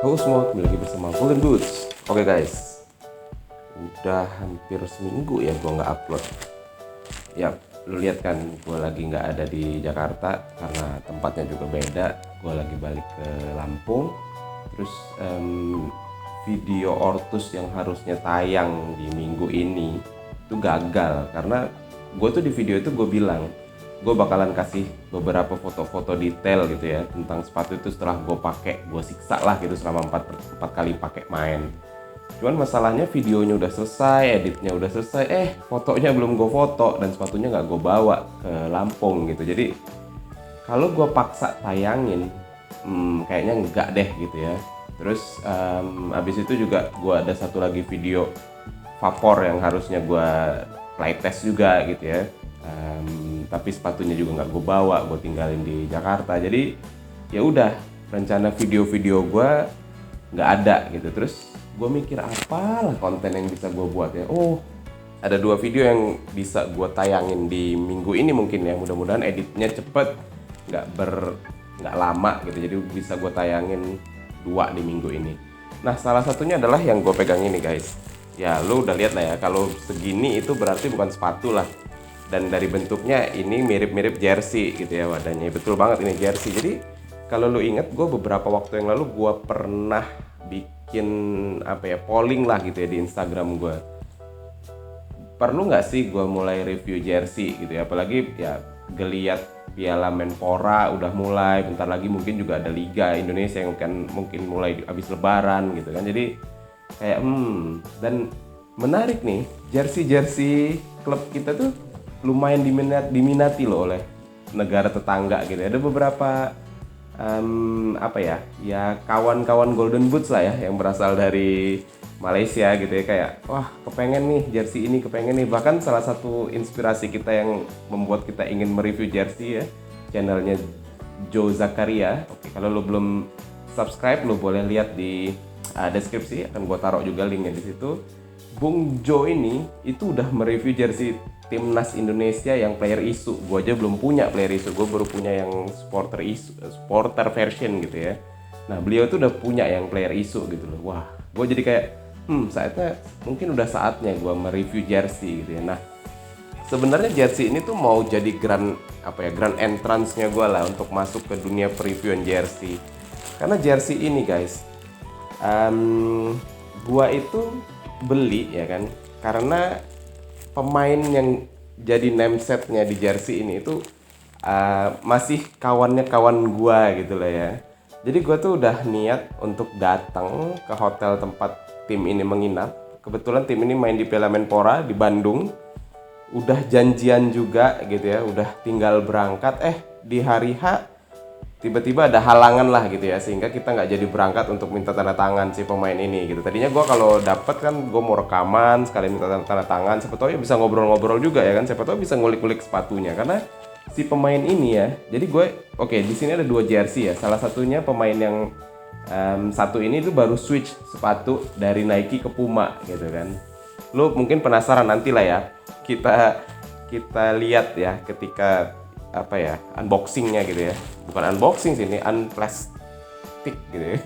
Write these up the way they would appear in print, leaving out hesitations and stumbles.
Halo semua, kembali lagi bersama Golden Boots. Oke guys, udah hampir seminggu ya gue nggak upload. Ya, lu lihat kan, gue lagi nggak ada di Jakarta karena tempatnya juga beda. Gue lagi balik ke Lampung. Terus video Ortus yang harusnya tayang di minggu ini itu gagal karena gue tuh di video itu gue bilang gue bakalan kasih beberapa foto-foto detail gitu ya tentang sepatu itu setelah gue pakai, gue siksa lah gitu selama 4 kali pakai main. Cuman masalahnya videonya udah selesai, editnya udah selesai, fotonya belum gue foto dan sepatunya nggak gue bawa ke Lampung gitu. Jadi kalau gue paksa tayangin, kayaknya enggak deh gitu ya. Terus abis itu juga gue ada satu lagi video vapor yang harusnya gue playtest juga gitu ya. Tapi sepatunya juga nggak gue bawa, gue tinggalin di Jakarta. Jadi ya udah, rencana video-video gue nggak ada gitu. Terus gue mikir apalah konten yang bisa gue buat ya. Oh, ada 2 video yang bisa gue tayangin di minggu ini mungkin ya. Mudah-mudahan editnya cepet, nggak lama gitu. Jadi bisa gue tayangin 2 di minggu ini. Nah, salah satunya adalah yang gue pegang ini guys. Ya lu udah lihat lah ya, kalau segini itu berarti bukan sepatu lah. Dan dari bentuknya ini mirip-mirip jersey gitu ya wadahnya. Betul banget ini jersey. Jadi kalau lu inget, gue beberapa waktu yang lalu gue pernah bikin polling lah gitu ya di Instagram gue. Perlu nggak sih gue mulai review jersey gitu ya? Apalagi ya geliat Piala Menpora udah mulai. Bentar lagi mungkin juga ada Liga Indonesia yang kan mungkin mulai habis Lebaran gitu kan. Jadi kayak dan menarik nih, jersey klub kita tuh lumayan diminati loh oleh negara tetangga gitu. Ada beberapa kawan-kawan Golden Boots lah ya yang berasal dari Malaysia gitu ya, kayak wah kepengen nih jersey ini, kepengen nih. Bahkan salah satu inspirasi kita yang membuat kita ingin mereview jersey ya, channelnya Joe Zakaria. Oke, kalau lo belum subscribe, lo boleh lihat di deskripsi, akan gue taruh juga linknya di situ. Bung Joe ini itu udah mereview jersey timnas Indonesia yang player issue. Gue aja belum punya player issue, gue baru punya yang supporter version gitu ya. Nah, beliau tuh udah punya yang player issue gitu loh. Wah, gue jadi kayak saatnya mungkin udah saatnya gue mereview jersey gitu ya. Nah, sebenarnya jersey ini tuh mau jadi grand entrance-nya gue lah untuk masuk ke dunia previewan jersey. Karena jersey ini guys, gue itu beli ya kan karena pemain yang jadi namesetnya di jersey ini itu masih kawan gua gitu lah ya. Jadi gua tuh udah niat untuk datang ke hotel tempat tim ini menginap. Kebetulan tim ini main di Piala Menpora di Bandung. Udah janjian juga gitu ya, udah tinggal berangkat. Di hari H tiba-tiba ada halangan lah gitu ya, sehingga kita nggak jadi berangkat untuk minta tanda tangan si pemain ini gitu. Tadinya gue kalau dapet kan gue mau rekaman sekalian minta tanda tangan, siapa tahu ya bisa ngobrol-ngobrol juga ya kan, siapa tahu bisa ngulik-ngulik sepatunya karena si pemain ini ya. Jadi gue di sini ada 2 jersey ya, salah satunya pemain yang satu ini tuh baru switch sepatu dari Nike ke Puma gitu kan. Lu mungkin penasaran, nanti lah ya kita lihat ya ketika unboxingnya gitu ya, bukan unboxing sih, ini unplastik gitu ya.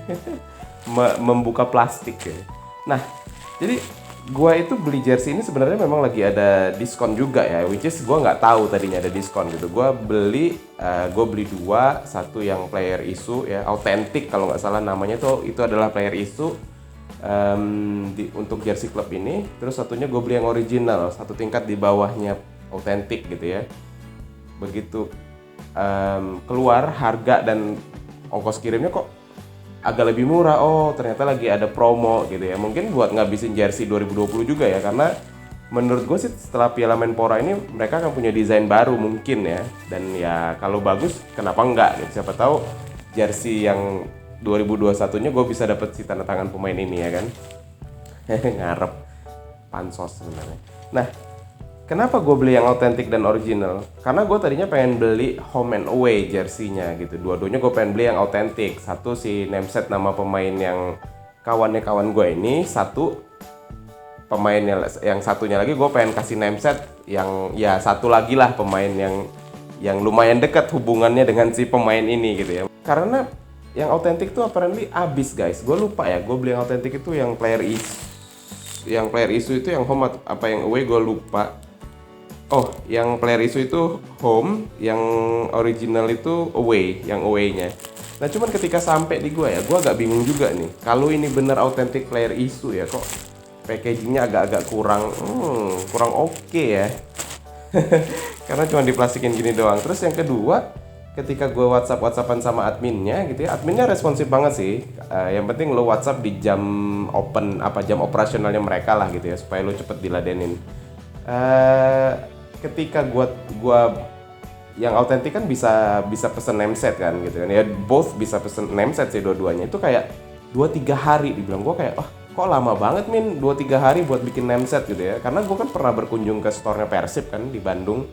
Membuka plastik ya. Nah, jadi gua itu beli jersey ini sebenarnya memang lagi ada diskon juga ya, which is gua nggak tahu tadinya ada diskon gitu. Gua beli 2, satu yang player issue ya, authentic kalau nggak salah namanya tuh, itu adalah player issue untuk jersey klub ini. Terus satunya gue beli yang original, satu tingkat di bawahnya authentic gitu ya. Begitu keluar harga dan ongkos kirimnya kok agak lebih murah. Oh, ternyata lagi ada promo gitu ya. Mungkin buat ngabisin jersey 2020 juga ya, karena menurut gue sih setelah Piala Menpora ini mereka akan punya desain baru mungkin ya. Dan ya kalau bagus kenapa enggak gitu. Siapa tahu jersey yang 2021-nya gue bisa dapet si tanda tangan pemain ini ya kan. Ngarep pansos sebenarnya. Nah, kenapa gue beli yang authentic dan original? Karena gue tadinya pengen beli home and away jersey-nya gitu. Dua-duanya gue pengen beli yang authentic. Satu si nameset nama pemain yang kawan gue ini, satu pemainnya yang satunya lagi gue pengen kasih nameset yang ya satu lagi lah pemain yang lumayan dekat hubungannya dengan si pemain ini gitu ya. Karena yang autentik tuh apparently abis guys. Gue lupa ya, gue beli yang autentik itu yang player issue itu yang home apa yang away gue lupa. Oh, yang player issue itu home, yang original itu away, yang away-nya. Nah, cuman ketika sampai di gue agak bingung juga nih. Kalau ini bener authentic player issue ya, kok packagingnya agak-agak kurang oke ya. Karena cuma diplastikin gini doang. Terus yang kedua, ketika gue WhatsApp-WhatsAppan sama adminnya gitu ya, adminnya responsif banget sih. Yang penting lo WhatsApp di jam jam operasionalnya mereka lah gitu ya, supaya lo cepet diladenin. Ketika gua yang autentik kan bisa pesen nameset kan gitu kan ya, both bisa pesen nameset sih dua-duanya. Itu kayak 2-3 hari dibilang. Gua kayak kok lama banget Min 2-3 hari buat bikin nameset gitu ya, karena gua kan pernah berkunjung ke store-nya Persib kan di Bandung.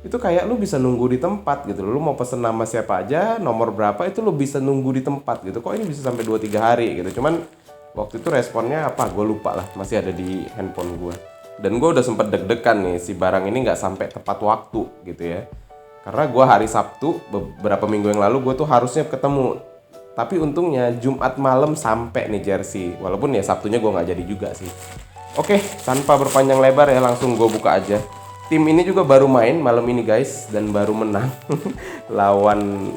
Itu kayak lu bisa nunggu di tempat gitu, lu mau pesen nama siapa aja, nomor berapa, itu lu bisa nunggu di tempat gitu. Kok ini bisa sampai 2-3 hari gitu. Cuman waktu itu responnya apa gue lupa lah, masih ada di handphone gue. Dan gue udah sempet deg-degan nih, si barang ini nggak sampai tepat waktu gitu ya. Karena gue hari Sabtu beberapa minggu yang lalu gue tuh harusnya ketemu, tapi untungnya Jumat malam sampai nih jersey. Walaupun ya Sabtunya gue nggak jadi juga sih. Oke, tanpa berpanjang lebar ya, langsung gue buka aja. Tim ini juga baru main malam ini guys, dan baru menang lawan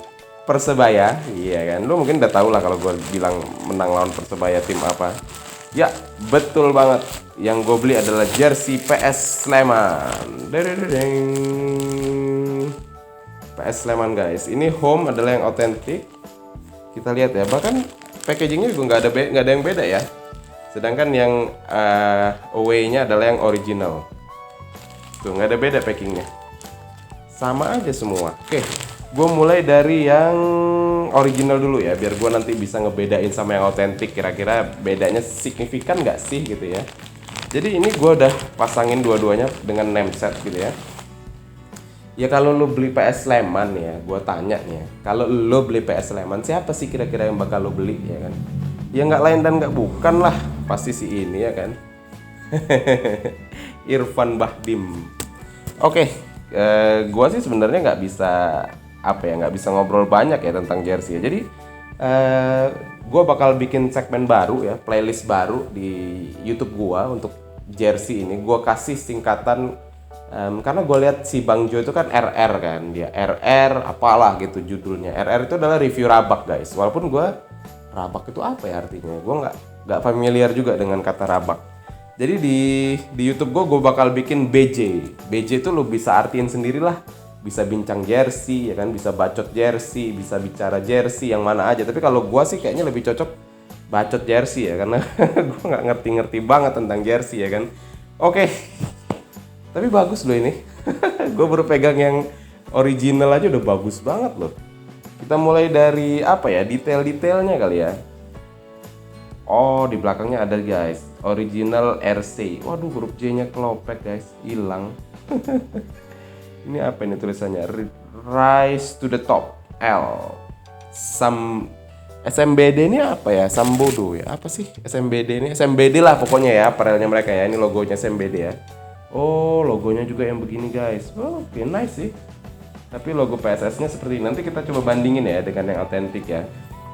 Persebaya. Iya kan, lu mungkin udah tau lah kalau gue bilang menang lawan Persebaya tim apa. Ya, betul banget. Yang gue beli adalah jersey PS Sleman. PS Sleman guys. Ini home adalah yang otentik. Kita lihat ya. Bahkan packagingnya juga nggak ada yang beda ya. Sedangkan yang away-nya adalah yang original. Tuh, nggak ada beda packingnya. Sama aja semua. Oke, gue mulai dari yang original dulu ya, biar gue nanti bisa ngebedain sama yang otentik. Kira-kira bedanya signifikan nggak sih gitu ya. Jadi ini gue udah pasangin dua-duanya dengan nameset gitu ya. Ya kalau lo beli PS Sleman ya, gue tanya nih ya, kalau lo beli PS Sleman, siapa sih kira-kira yang bakal lo beli ya kan? Ya nggak lain dan nggak bukan lah, pasti si ini ya kan. Irfan Bahdim. Oke, gue sih sebenarnya nggak bisa ngobrol banyak ya tentang jersey ya. Jadi gue bakal bikin segmen baru ya, playlist baru di YouTube gue untuk jersey ini. Gue kasih singkatan karena gue lihat si Bang Jo itu kan RR kan, dia RR apalah gitu judulnya. RR itu adalah review rabak guys. Walaupun gue rabak itu apa ya artinya? Gue nggak familiar juga dengan kata rabak. Jadi di YouTube gue bakal bikin BJ. BJ itu lo bisa artiin sendirilah. Bisa bincang jersey ya kan, bisa bacot jersey, bisa bicara jersey yang mana aja. Tapi kalau gue sih kayaknya lebih cocok bacot jersey ya, karena gue nggak ngerti banget tentang jersey ya kan. Oke. Tapi bagus loh ini. Gue baru pegang yang original aja udah bagus banget loh. Kita mulai dari apa ya, detail-detailnya kali ya. Oh, di belakangnya ada guys, original RC. Waduh, huruf J-nya kelopek guys, hilang. Ini apa ini tulisannya? Rise to the top L. SMBD ini apa ya? Sambodo ya? Apa sih SMBD ini? SMBD lah pokoknya ya, aparelnya mereka ya. Ini logonya SMBD ya. Oh, logonya juga yang begini guys. Oh, oke, nice sih. Tapi logo PSS-nya seperti ini. Nanti kita coba bandingin ya dengan yang autentik ya.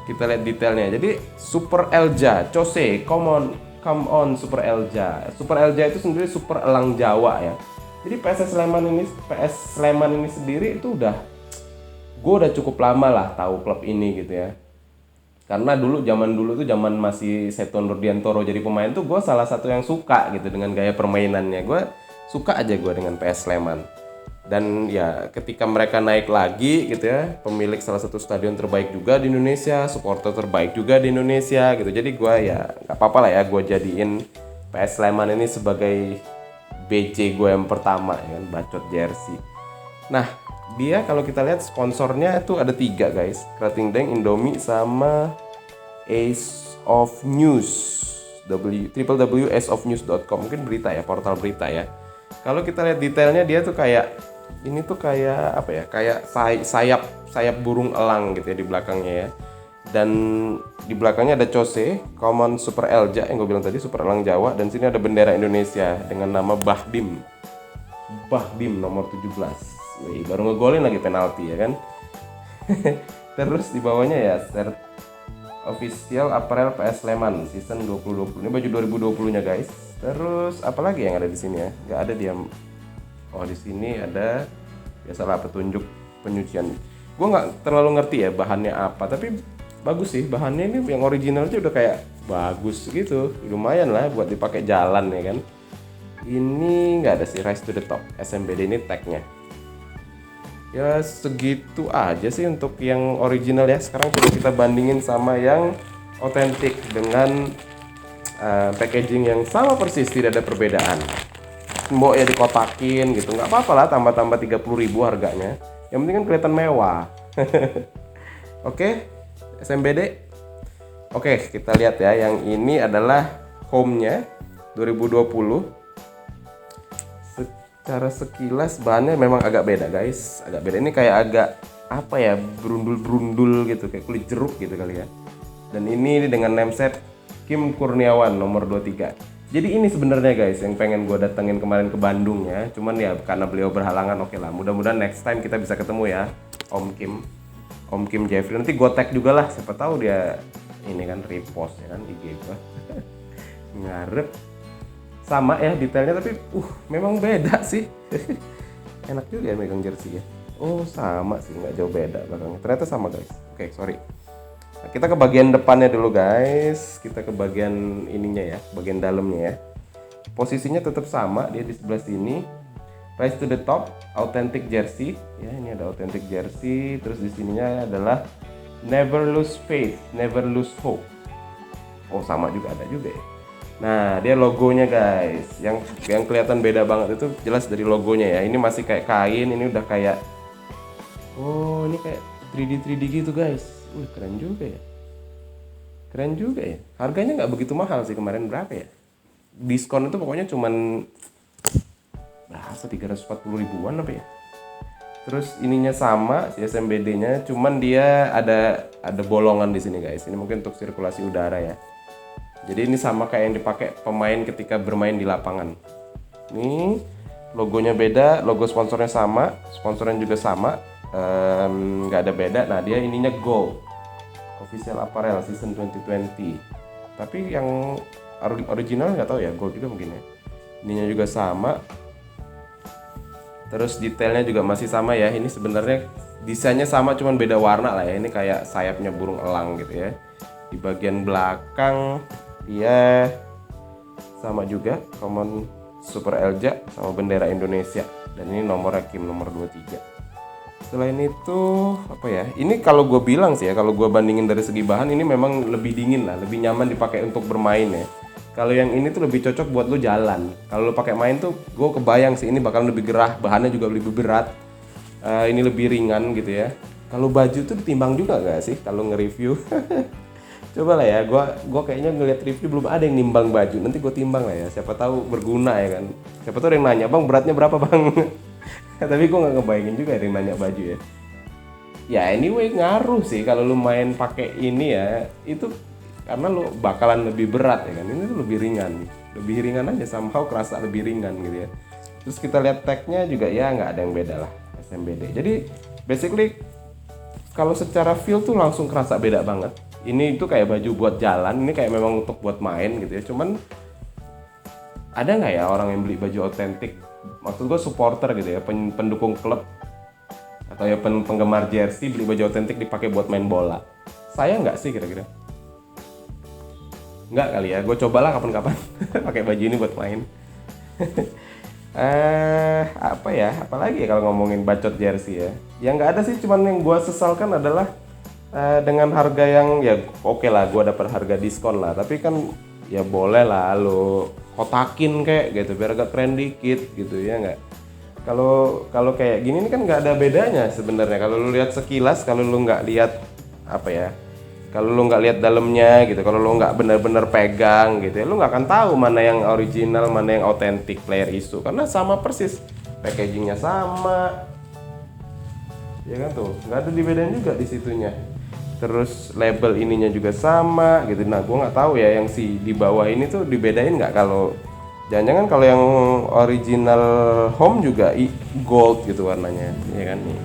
Kita lihat detailnya. Jadi Super Elja, Chose, come on Super Elja. Super Elja itu sendiri super elang Jawa ya. Jadi PS Sleman ini sendiri itu gue udah cukup lama lah tahu klub ini gitu ya. Karena zaman dulu tuh zaman masih Seto Nurdiantoro jadi pemain tuh gue salah satu yang suka gitu dengan gaya permainannya. Gue suka aja gue dengan PS Sleman. Dan ya ketika mereka naik lagi gitu ya, pemilik salah satu stadion terbaik juga di Indonesia, supporter terbaik juga di Indonesia gitu. Jadi gue ya nggak apa-apa lah ya, gue jadiin PS Sleman ini sebagai BC gue yang pertama ya kan, bacot jersey. Nah dia kalau kita lihat sponsornya itu ada 3 guys, Krating Deng, Indomie sama Ace of News, www.aceofnews.com, mungkin berita ya, portal berita ya. Kalau kita lihat detailnya dia tuh kayak ini tuh kayak apa ya? Kayak sayap burung elang gitu ya di belakangnya ya. Dan di belakangnya ada Chose, Common Super Elja yang gue bilang tadi, super elang Jawa, dan sini ada bendera Indonesia dengan nama Bahdim. Bahdim nomor 17. Wih, baru ngegolin lagi penalti ya kan. Terus di bawahnya ya Official Apparel PS Sleman season 2020. Ini baju 2020 nya guys. Terus apalagi yang ada di sini ya? Nggak ada dia. Oh di sini ada biasalah petunjuk penyucian. Gue nggak terlalu ngerti ya bahannya apa, tapi bagus sih bahannya ini, yang original aja udah kayak bagus gitu, lumayan lah buat dipakai jalan ya kan. Ini nggak ada sih Rise to the Top SMBD, ini tagnya. Ya segitu aja sih untuk yang original ya. Sekarang coba kita bandingin sama yang otentik dengan packaging yang sama persis, tidak ada perbedaan. Mbok ya dikotakin gitu, nggak apa-apa lah, tambah-tambah 30.000 harganya. Yang penting kan kelihatan mewah. Oke, SMBD. Oke, kita lihat ya, yang ini adalah home-nya 2020. Secara sekilas bahannya memang agak beda guys, agak beda. Ini kayak agak apa ya, berundul-berundul gitu, kayak kulit jeruk gitu kali ya. Dan ini dengan nameset Kim Kurniawan nomor 23. Jadi ini sebenarnya guys yang pengen gue datengin kemarin ke Bandung ya. Cuman ya karena beliau berhalangan, oke lah. Mudah-mudahan next time kita bisa ketemu ya, Om Kim Jeffrey. Nanti gue tag juga lah, siapa tahu dia ini kan repost ya kan IG gue. Ngarep. Sama ya detailnya, tapi memang beda sih. Enak juga ya megang jersey ya. Oh sama sih, nggak jauh beda belakangnya. Ternyata sama guys. Oke, sorry. Nah, kita ke bagian depannya dulu guys. Kita ke bagian ininya ya, bagian dalamnya ya. Posisinya tetap sama, dia di sebelah sini. Rise to the Top, authentic jersey. Ya, ini ada authentic jersey. Terus di sininya adalah Never Lose Faith, Never Lose Hope. Oh sama juga, ada juga ya. Nah, dia logonya guys. Yang kelihatan beda banget itu jelas dari logonya ya. Ini masih kayak kain, ini udah kayak ini kayak 3D gitu guys. Keren juga ya. Keren juga ya. Harganya nggak begitu mahal sih, kemarin berapa ya? Diskon itu pokoknya cuman berapa, 340 ribuan apa ya. Terus ininya sama, si SMBD-nya, cuman dia ada bolongan di sini guys. Ini mungkin untuk sirkulasi udara ya. Jadi ini sama kayak yang dipakai pemain ketika bermain di lapangan. Ini logonya beda, logo sponsornya sama, sponsornya juga sama, nggak ada beda. Nah dia ininya gold, official apparel season 2020. Tapi yang original nggak tahu ya, gold juga mungkin ya. Ininya juga sama. Terus detailnya juga masih sama ya. Ini sebenarnya desainnya sama, cuman beda warna lah ya. Ini kayak sayapnya burung elang gitu ya. Di bagian belakang dia sama juga, common Super Elja sama bendera Indonesia. Dan ini nomornya Kim nomor 23. Selain itu apa ya? Ini kalau gue bilang sih ya, kalau gue bandingin dari segi bahan, ini memang lebih dingin lah, lebih nyaman dipakai untuk bermain ya. Kalau yang ini tuh lebih cocok buat lo jalan. Kalau lo pakai main tuh, gue kebayang sih ini bakal lebih gerah, bahannya juga lebih berat. Ini lebih ringan gitu ya. Kalau baju tuh ditimbang juga nggak sih kalau nge-review? Coba lah ya, gue kayaknya ngeliat review belum ada yang nimbang baju. Nanti gue timbang lah ya, siapa tahu berguna ya kan. Siapa tahu ada yang nanya, bang beratnya berapa bang? Tapi gue nggak ngebayangin juga ada yang nanya baju ya. Ya anyway ngaruh sih kalau lu main pakai ini ya, itu karena lu bakalan lebih berat ya kan. Ini tuh lebih ringan aja, somehow kerasa lebih ringan gitu ya. Terus kita lihat tagnya juga ya nggak ada yang beda lah, SMBD. Jadi basically kalau secara feel tuh langsung kerasa beda banget. Ini itu kayak baju buat jalan, ini kayak memang untuk buat main gitu ya. Cuman ada nggak ya orang yang beli baju otentik? Maksud gue supporter gitu ya, pendukung klub atau ya penggemar jersey beli baju otentik dipakai buat main bola. Saya nggak sih kira-kira? Nggak kali ya, gue cobalah kapan-kapan pakai baju ini buat main. Apa ya? Apalagi ya kalau ngomongin bacot jersey ya? Yang nggak ada sih, cuman yang gue sesalkan adalah dengan harga yang ya oke lah, gue dapat harga diskon lah, tapi kan ya boleh lah lo kotakin kayak gitu biar agak keren dikit gitu ya nggak. Kalau kayak gini ini kan nggak ada bedanya sebenarnya kalau lu lihat sekilas, kalau lu nggak lihat apa ya, kalau lu nggak lihat dalamnya gitu, kalau lu nggak benar-benar pegang gitu ya, lu nggak akan tahu mana yang original mana yang authentic player issue, karena sama persis, packagingnya sama ya kan, tuh nggak ada dibedain juga di situnya. Terus label ininya juga sama gitu. Nah gue nggak tahu ya yang si di bawah ini tuh dibedain nggak, kalau jangan-jangan kalau yang original home juga gold gitu warnanya ya kan nih.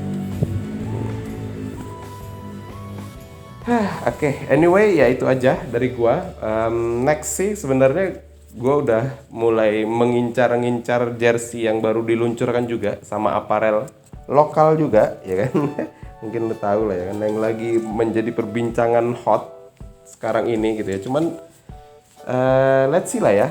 Oke, anyway ya itu aja dari gua. Next sih sebenarnya gua udah mulai mengincar-ngincar jersey yang baru diluncurkan juga sama aparel lokal juga, ya kan? Mungkin lu tahu lah ya kan, yang lagi menjadi perbincangan hot sekarang ini gitu ya. Cuman let's see lah ya.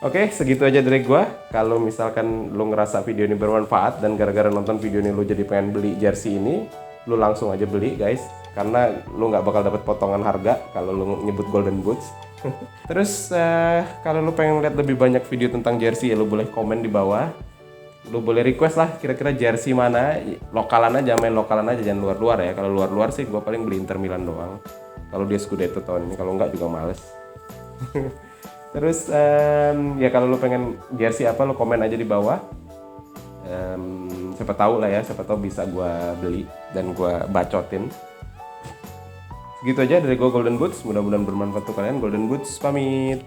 Oke, segitu aja dari gua. Kalau misalkan lu ngerasa video ini bermanfaat dan gara-gara nonton video ini lu jadi pengen beli jersey ini, lu langsung aja beli guys, karena lu nggak bakal dapat potongan harga kalau lu nyebut Golden Boots. Terus kalau lu pengen lihat lebih banyak video tentang jersey ya lu boleh komen di bawah. Lu boleh request lah kira-kira jersey mana, lokalan aja, main lokalan aja, jangan luar-luar ya. Kalau luar-luar sih gua paling beli Inter Milan doang. Kalau dia Scudetto tahun ini, kalau nggak juga males. Terus ya kalau lu pengen jersey apa lu komen aja di bawah. Siapa tahu lah ya, siapa tahu bisa gua beli dan gua bacotin. Segitu aja dari gua Golden Boots, mudah-mudahan bermanfaat untuk kalian. Golden Boots pamit.